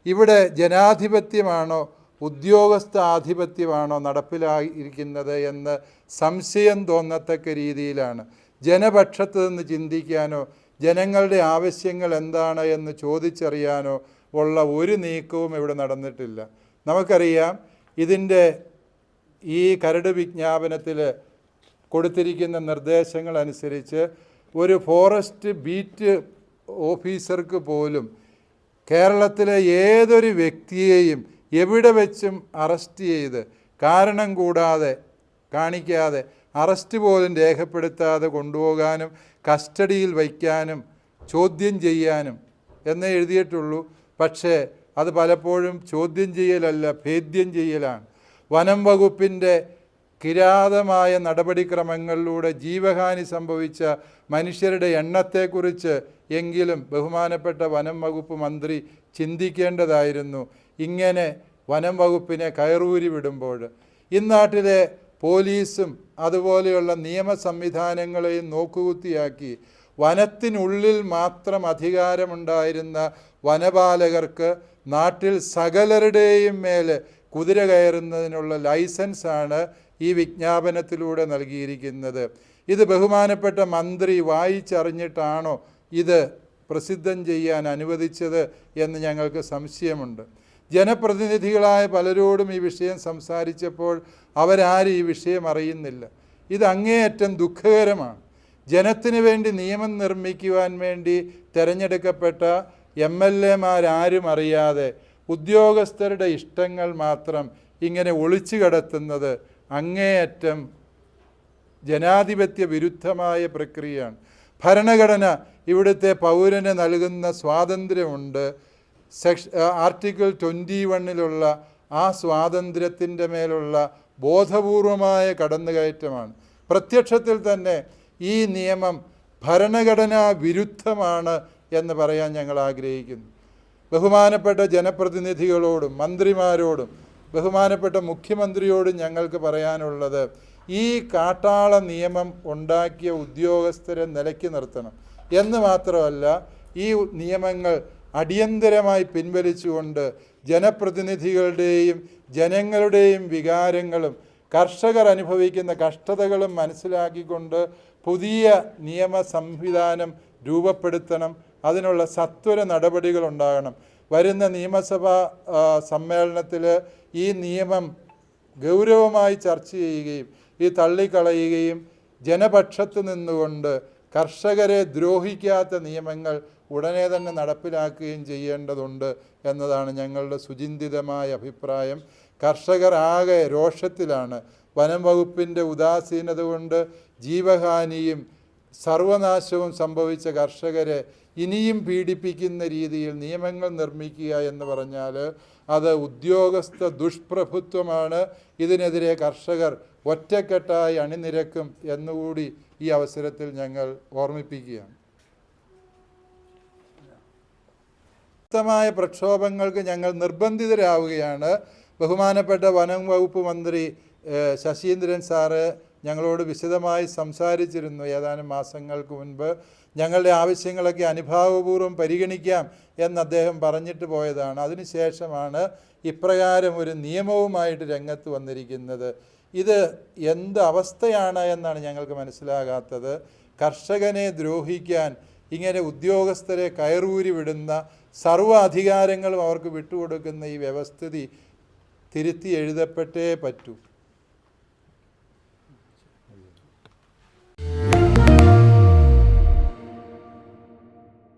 ഇവിടെ ജനാധിപത്യമാണോ ഉദ്യോഗസ്ഥ ആധിപത്യമാണോ നടപ്പിലായിരിക്കുന്നത് എന്ന് സംശയം തോന്നത്തക്ക രീതിയിലാണ്. ജനപക്ഷത്ത് നിന്ന് ചിന്തിക്കാനോ ജനങ്ങളുടെ ആവശ്യങ്ങൾ എന്താണ് എന്ന് ചോദിച്ചറിയാനോ ഉള്ള ഒരു നീക്കവും ഇവിടെ നടന്നിട്ടില്ല. നമുക്കറിയാം, ഇതിൻ്റെ ഈ കരട് വിജ്ഞാപനത്തിൽ കൊടുത്തിരിക്കുന്ന നിർദ്ദേശങ്ങൾ അനുസരിച്ച് ഒരു ഫോറസ്റ്റ് ബീറ്റ് ഓഫീസർക്ക് പോലും കേരളത്തിലെ ഏതൊരു വ്യക്തിയെയും എവിടെ വെച്ചും അറസ്റ്റ് ചെയ്ത് കാരണം കൂടാതെ കാണിക്കാതെ അറസ്റ്റ് പോലും രേഖപ്പെടുത്താതെ കൊണ്ടുപോകാനും കസ്റ്റഡിയിൽ വയ്ക്കാനും ചോദ്യം ചെയ്യാനും എന്നേ എഴുതിയിട്ടുള്ളൂ. പക്ഷേ അത് പലപ്പോഴും ചോദ്യം ചെയ്യലല്ല, ഭേദ്യം ചെയ്യലാണ്. വനം വകുപ്പിൻ്റെ കിരാതമായ നടപടിക്രമങ്ങളിലൂടെ ജീവഹാനി സംഭവിച്ച മനുഷ്യരുടെ എണ്ണത്തെക്കുറിച്ച് എങ്കിലും ബഹുമാനപ്പെട്ട വനം വകുപ്പ് മന്ത്രി ചിന്തിക്കേണ്ടതായിരുന്നു. ഇങ്ങനെ വനം വകുപ്പിനെ കയറൂരി വിടുമ്പോൾ ഇന്നാട്ടിലെ പോലീസും അതുപോലെയുള്ള നിയമ സംവിധാനങ്ങളെയും നോക്കുകുത്തിയാക്കി വനത്തിനുള്ളിൽ മാത്രം അധികാരമുണ്ടായിരുന്ന വനപാലകർക്ക് നാട്ടിൽ സകലരുടെയും മേൽ കുതിര കയറുന്നതിനുള്ള ലൈസൻസാണ് ഈ വിജ്ഞാപനത്തിലൂടെ നൽകിയിരിക്കുന്നത്. ഇത് ബഹുമാനപ്പെട്ട മന്ത്രി വായിച്ചറിഞ്ഞിട്ടാണോ ഇത് പ്രസിദ്ധം ചെയ്യാൻ അനുവദിച്ചത് എന്ന് ഞങ്ങൾക്ക് സംശയമുണ്ട്. ജനപ്രതിനിധികളായ പലരോടും ഈ വിഷയം സംസാരിച്ചപ്പോൾ അവരാരും ഈ വിഷയം അറിയുന്നില്ല. ഇത് അങ്ങേയറ്റം ദുഃഖകരമാണ്. ജനത്തിന് വേണ്ടി നിയമം നിർമ്മിക്കുവാൻ വേണ്ടി തിരഞ്ഞെടുക്കപ്പെട്ട MLA-മാരും അറിയാതെ ഉദ്യോഗസ്ഥരുടെ ഇഷ്ടങ്ങൾ മാത്രം ഇങ്ങനെ ഒളിച്ചു കടത്തുന്നത് അങ്ങേയറ്റം ജനാധിപത്യ വിരുദ്ധമായ പ്രക്രിയയാണ്. ഭരണഘടന ഇവിടുത്തെ പൗരന് നൽകുന്ന സ്വാതന്ത്ര്യമുണ്ട്. ആർട്ടിക്കിൾ 21 ആ സ്വാതന്ത്ര്യത്തിൻ്റെ മേലുള്ള ബോധപൂർവമായ കടന്നുകയറ്റമാണ്. പ്രത്യക്ഷത്തിൽ തന്നെ ഈ നിയമം ഭരണഘടനാ വിരുദ്ധമാണ് എന്ന് പറയാൻ ഞങ്ങൾ ആഗ്രഹിക്കുന്നു. ബഹുമാനപ്പെട്ട ജനപ്രതിനിധികളോടും മന്ത്രിമാരോടും ബഹുമാനപ്പെട്ട മുഖ്യമന്ത്രിയോടും ഞങ്ങൾക്ക് പറയാനുള്ളത്, ഈ കാട്ടാള നിയമം ഉണ്ടാക്കിയ ഉദ്യോഗസ്ഥരെ നിലയ്ക്ക് നിർത്തണം എന്ന് മാത്രമല്ല, ഈ നിയമങ്ങൾ അടിയന്തരമായി പിൻവലിച്ചുകൊണ്ട് ജനപ്രതിനിധികളുടെയും ജനങ്ങളുടെയും വികാരങ്ങളും കർഷകർ അനുഭവിക്കുന്ന കഷ്ടതകളും മനസ്സിലാക്കിക്കൊണ്ട് പുതിയ നിയമ സംവിധാനം രൂപപ്പെടുത്തണം. അതിനുള്ള സത്വര നടപടികൾ ഉണ്ടാകണം. വരുന്ന നിയമസഭാ സമ്മേളനത്തിൽ ഈ നിയമം ഗൗരവമായി ചർച്ച ചെയ്യുകയും ഈ തള്ളിക്കളയുകയും ജനപക്ഷത്ത് നിന്നുകൊണ്ട് കർഷകരെ ദ്രോഹിക്കാത്ത നിയമങ്ങൾ ഉടനെ തന്നെ നടപ്പിലാക്കുകയും ചെയ്യേണ്ടതുണ്ട് എന്നതാണ് ഞങ്ങളുടെ സുചിന്തിതമായ അഭിപ്രായം. കർഷകർ ആകെ രോഷത്തിലാണ്. വനം വകുപ്പിൻ്റെ ഉദാസീനത കൊണ്ട് ജീവഹാനിയും സർവനാശവും സംഭവിച്ച കർഷകരെ ഇനിയും പീഡിപ്പിക്കുന്ന രീതിയിൽ നിയമങ്ങൾ നിർമ്മിക്കുക എന്ന് പറഞ്ഞാൽ അത് ഉദ്യോഗസ്ഥ ദുഷ്പ്രഭുത്വമാണ്. ഇതിനെതിരെ കർഷകർ ഒറ്റക്കെട്ടായി അണിനിരക്കും എന്നുകൂടി ഈ അവസരത്തിൽ ഞങ്ങൾ ഓർമ്മിപ്പിക്കുകയാണ്. ശക്തമായ പ്രക്ഷോഭങ്ങൾക്ക് ഞങ്ങൾ നിർബന്ധിതരാവുകയാണ്. ബഹുമാനപ്പെട്ട വനം വകുപ്പ് മന്ത്രി ശശീന്ദ്രൻ സാറ് ഞങ്ങളോട് വിശദമായി സംസാരിച്ചിരുന്നു ഏതാനും മാസങ്ങൾക്ക് മുൻപ്. ഞങ്ങളുടെ ആവശ്യങ്ങളൊക്കെ അനുഭാവപൂർവ്വം പരിഗണിക്കാം എന്ന് അദ്ദേഹം പറഞ്ഞിട്ട് പോയതാണ്. അതിനുശേഷമാണ് ഇപ്രകാരം ഒരു നിയമവുമായിട്ട് രംഗത്ത് വന്നിരിക്കുന്നത്. ഇത് എന്ത് അവസ്ഥയാണ് എന്നാണ് ഞങ്ങൾക്ക് മനസ്സിലാകാത്തത്. കർഷകനെ ദ്രോഹിക്കാൻ ഇങ്ങനെ ഉദ്യോഗസ്ഥരെ കയറൂരി വിടുന്ന, സർവ്വ അധികാരങ്ങളും അവർക്ക് വിട്ടുകൊടുക്കുന്ന ഈ വ്യവസ്ഥിതി തിരുത്തി എഴുതപ്പെട്ടേ പറ്റൂ.